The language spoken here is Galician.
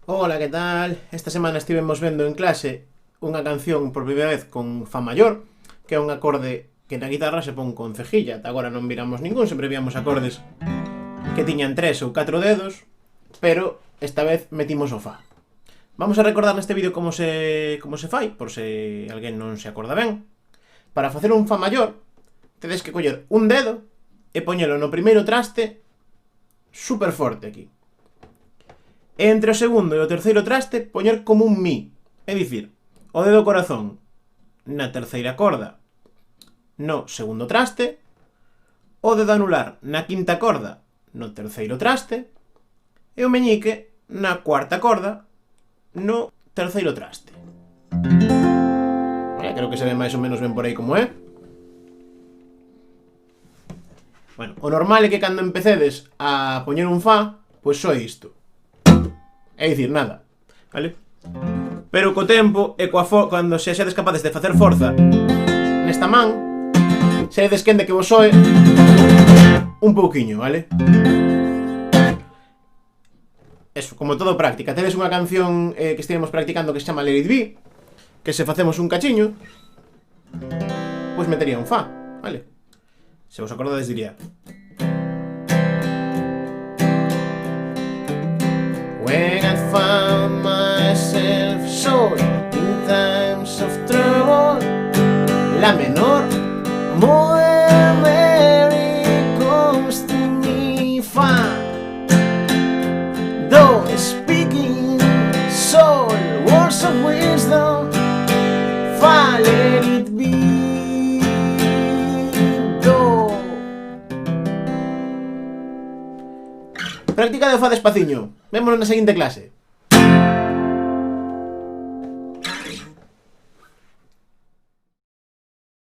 Ola, que tal? Esta semana estivemos vendo en clase unha canción por primeira vez con Fa maior, que é un acorde que na guitarra se pon con cejilla. Ata agora non viramos ningún, sempre víamos acordes que tiñan 3 ou 4 dedos, pero esta vez metimos o Fa. Vamos a recordar neste vídeo como se fai, por se alguén non se acorda ben. Para facer un Fa maior, tedes que coller un dedo e poñelo no primeiro traste super forte aquí. E entre o segundo e o terceiro traste poñer como un mi. É dicir, o dedo corazón na terceira corda no segundo traste, o dedo anular na quinta corda no terceiro traste e o meñique na cuarta corda no terceiro traste. Creo que se ve máis ou menos ben por aí como é. Bueno, o normal é que cando empecedes a poñer un Fa, pois só isto. É dicir, nada, vale? Pero co tempo e cando se xedes capazes de facer forza nesta man, seredes quen de que vos soe un pouquiño, vale? Eso, como todo práctica. Tedes unha canción que estivemos practicando que se chama Let It Be, que se facemos un cachiño, pois metería un Fa, vale? Se vos acordades diría: When I found myself sore in times of trouble, La menor, Moe Mary comes to me, Fa, Do speaking soul, words of wisdom, Fa, let it be, Do. Práctica de Fa despaciño. Vémonos na seguinte clase.